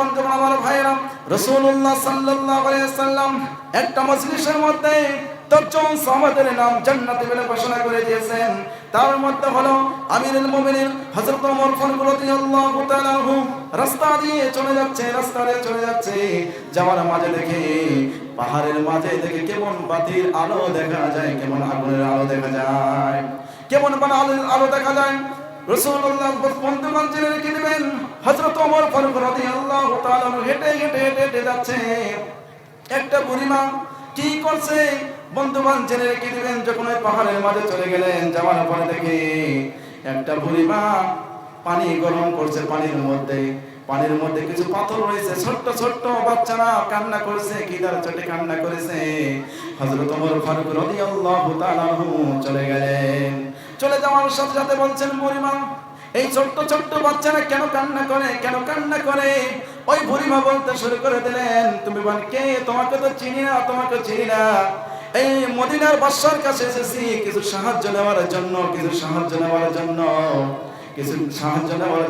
বন্ধুগণ, আমার ভাইরা, রাসূলুল্লাহ সাল্লাল্লাহু আলাইহি ওয়াসাল্লাম একটা মজলিসের মধ্যে 10 জন সাহাবাদের নাম জান্নাতে বলে ঘোষণা করে দিয়েছেন। তার মধ্যে হলো আমিরুল মুমিনিন হযরত ওমর ফারুক রাদিয়াল্লাহু তাআলা আনহু। রাস্তা দিয়ে চলে যাচ্ছে, যাওয়ার মাঝে দেখে পাহাড়ের মাঝে দেখে কেমন বাতির আলো দেখা যায়, কেমন আগুনের আলো দেখা যায়, কেমন আলো দেখা যায়। রাসূলুল্লাহ বন্ধুগণ জেনে রেখে দিবেন, হযরত ওমর ফারুক রাদিয়াল্লাহু তাআলা হেঁটে যাচ্ছে। একটা বুড়িমা কি করছে বন্ধুগণ জেনে রেখে দিবেন, যখন ওই পাহাড়ের মাঝে চলে গেলেন, যাওয়ার পরে দেখে একটা বুড়িমা পানি গরম করছে। পানির মধ্যে কিছু পাথর রয়েছে, ছোট্ট বাচ্চারা কান্না করেছে, খিদার চোটে কান্না করেছে। হযরত ওমর ফারুক রাদিয়াল্লাহু তাআলা চলে গেলেন। চলে যাওয়ার সাথে সাথে বলছেন, বুড়িমা এই ছোট্ট বাচ্চারা কেন কান্না করে? ওই বুড়িমা বলতে শুরু করে দিলেন, তুমি কে? তোমাকে তো চিনি না। এই মদিনার বাদশার কাছে এসেছি কিছু সাহায্য নেওয়ার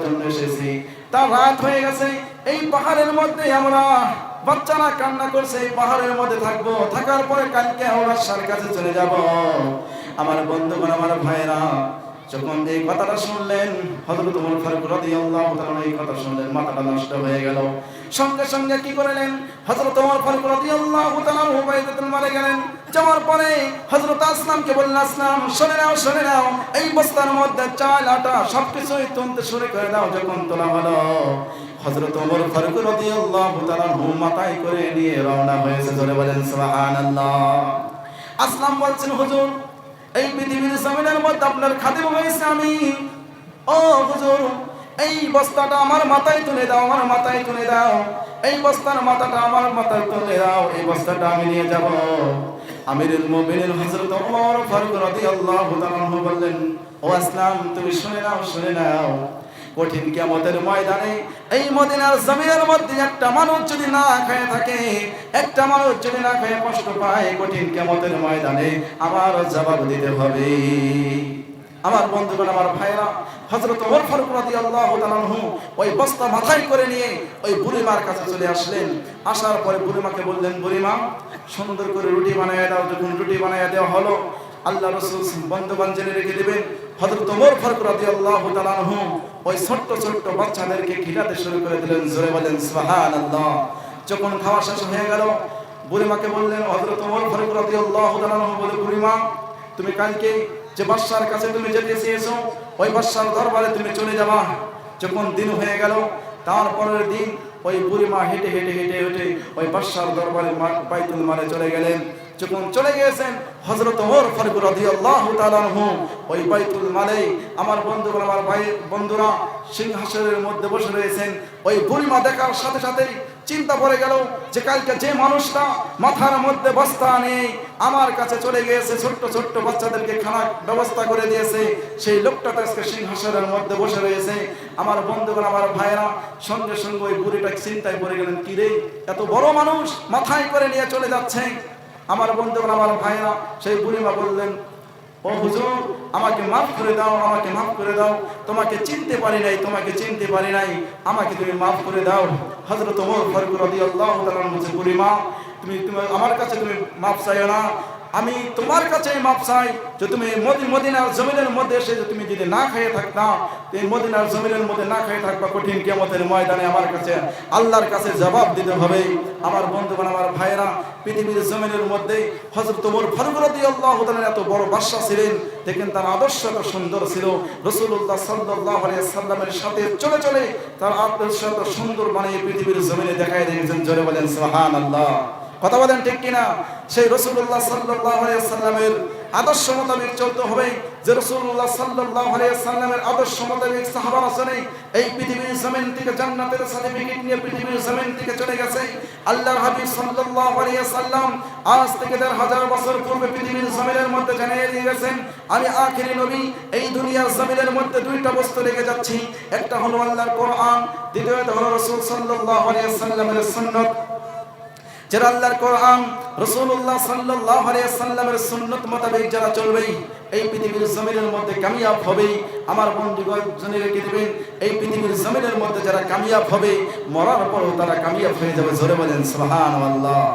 জন্য এসেছি। তা রাত হয়ে গেছে, এই পাহাড়ের মধ্যে আমরা বাচ্চারা কান্না করছে, এই পাহাড়ের মধ্যে থাকবো, থাকার পরে কালকে আমরা বাদশার কাছে চলে যাব। আমার বন্ধুগণ, আমার ভাইরা, যখন এই কথাটা শুনলেন, হযরত ওমর ফারুক রাদিয়াল্লাহু তাআলা এই কথা শুনলেন, মাথাটা নষ্ট হয়ে গেল। সঙ্গে কি করলেন, হযরত ওমর ফারুক রাদিয়াল্লাহু তাআলা বাইতুল মালে গেলেন। যাওয়ার পরে হযরত আসলামকে বললেন, আসলাম শুনে নাও, এই বস্তার মধ্যে চাল আটা সবকিছুই তুলতে শুরু করে দাও। যখন তোলা হলো, হযরত ওমর ফারুক রাদিয়াল্লাহু তাআলা মাথায় করে নিয়ে রওনা হয়েছে। জোরে বলেন সুবহানাল্লাহ। আসলাম বলছেন, হুজুর এই পৃথিবীর জমিনের মধ্যে আপনার খাদিম হয়েছে আমি। ও হুজুর, এই বস্তাটা আমার মাথায় তুলে দাও, এই বস্তার মাথাটা আমার মাথায় তুলে দাও, এই বস্তাটা আমি নিয়ে যাব। আমিরুল মুমিনিন হযরত ওমর ফারুক রাদিয়াল্লাহু তাআলা বললেন, ও আসলাম, তুমি শুনে নাও, কঠিন কিয়ামতের ময়দানে এই মদিনার জমিনের মধ্যে একটা মানুষ যদি না খেয়ে থাকে, একটা মানুষ যদি না খেয়ে কষ্ট পায়, কঠিন কিয়ামতের ময়দানে আমার জবাব দিতে হবে। আমার বন্ধুগণ, আমার ভাইরা, হযরত ওমর ফারুক রাদিয়াল্লাহু তাআলা ওই বস্তা মাথায় করে নিয়ে ওই বুড়িমার কাছে চলে আসলেন। আসার পরে বুড়িমাকে বললেন, বুড়িমা সুন্দর করে রুটি বানিয়ে দাও। যখন রুটি বানিয়ে দেওয়া হলো, আল্লাহ রাসূল বন্ধুগণ জেনে রেখে দিবেন, হযরত ওমর ফারুক রাদিয়াল্লাহু তাআলা ওই ছোট্ট বাচ্চাদেরকে খিলাতে শুরু করে দিলেন। জোরে বলেন সুবহানাল্লাহ। যখন খাওয়া শেষ হয়ে গেল, বুড়িমাকে বললেন, হযরত ওমর ফারুক রাদিয়াল্লাহু তাআলা বলে, বুড়িমা তুমি কালকে যে বাদশার কাছে তুমি যেতে চেয়েছো, ওই বাদশার দরবারে তুমি চলে যাবা। যখন দিন হয়ে গেল, তারপরের দিন ওই বুড়িমা হেঁটে ওই বাদশার দরবারে বাইতুল মালে চলে গেলেন। যখন চলে গিয়েছেন, হযরত ওমর ফারুক রাদিয়াল্লাহু তাআলা ওই বাইতুল মালে, আমার বন্ধুরা, আমার ভাই বন্ধুরা, সিংহাসনের মধ্যে বসে রয়েছেন। ওই বুড়িমা দেখার সাথে সাথেই চিন্তা পড়ে গেল যে কালকে যে মানুষটা মাথার মধ্যে বস্তা নিয়ে আমার কাছে চলে গিয়েছে, ছোট্ট বাচ্চাদেরকে খানার ব্যবস্থা করে দিয়েছে, সেই লোকটা আজকে সিংহাসনের মধ্যে বসে রয়েছে। আমার বন্ধুগণ, আমার ভাইরা, সঙ্গে ওই বুড়িটা চিন্তায় পড়ে গেলেন, কি রে, এত বড় মানুষ মাথায় করে নিয়ে চলে যাচ্ছে। আমার বন্ধুগণ, আমার ভাইরা, সেই বুড়িমা বললেন, ও হুজুর, আমাকে মাফ করে দাও, তোমাকে চিনতে পারি নাই, আমাকে তুমি মাফ করে দাও। হযরত ওমর ফারুক রাদিয়াল্লাহু তাআলা বলেন, বুড়িমা তুমি আমার কাছে তুমি মাফ চাইও না, আমি তোমার কাছে মাফ চাই যে তুমি মদিনার জমিনের মধ্যে এসে তুমি যদি না খেয়ে থাকতা, তুমি মদিনার জমিনের মধ্যে না খেয়ে থাকবা, কঠিন কিয়ামতের ময়দানে আমার কাছে আল্লাহর কাছে জবাব দিতে হবে। আমার বন্ধুগণ, আমার ভাইরা, পৃথিবীর জমিনের মধ্যে হযরত ওমর ফারুক রাদিয়াল্লাহু তাআলা এত বড় বাদশা ছিলেন, দেখেন তার আদর্শ এত সুন্দর ছিল। রাসূলুল্লাহ সাল্লাল্লাহু আলাইহি সাল্লামের সাথে চলে তার আদর্শ এত সুন্দর বানিয়ে পৃথিবীর জমিনে দেখায় দিয়েছেন। জোরে বলেন সুবহানাল্লাহ। কথা বলেন ঠিক কিনা? সেই রাসূলুল্লাহ সাল্লাল্লাহু আলাইহি সাল্লামের আদর্শ মোতাবেক চলতে হবে। যে রাসূলুল্লাহ সাল্লাল্লাহু আলাইহি সাল্লামের আদর্শ মোতাবেক সাহাবারা চলে, এই পৃথিবীর জমিন থেকে জান্নাতের সার্টিফিকেট নিয়ে পৃথিবীর জমিন থেকে চলে গেছে। আল্লাহর হাবিব সাল্লাল্লাহু আলাইহি সাল্লাম আজ থেকে ১৫০০ বছর পূর্বে পৃথিবীর জমিনের মধ্যে জানিয়ে দিয়ে গেছেন, আমি আখিরি নবী, এই দুনিয়ার জমিনের মধ্যে দুইটা বস্তু রেখে যাচ্ছি, একটা হলো আল্লাহর কোরআন, দ্বিতীয়টা হলো রাসূল সাল্লাল্লাহু আলাইহি সাল্লামের সুন্নাত। যারা আল্লাহর কোরআন রাসূলুল্লাহ সাল্লাল্লাহু আলাইহি ওয়াসাল্লামের সুন্নাত মোতাবেক যারা চলবে এই পৃথিবীর জমিনের মধ্যে কামিয়াব হবে। আমার বন্ধুগণ জেনে রেখে দিবেন, এই পৃথিবীর জমিনের মধ্যে যারা কামিয়াব হবে মরার পরও তারা কামিয়াব হয়ে যাবে। জোরে বলেন সুবহানাল্লাহ।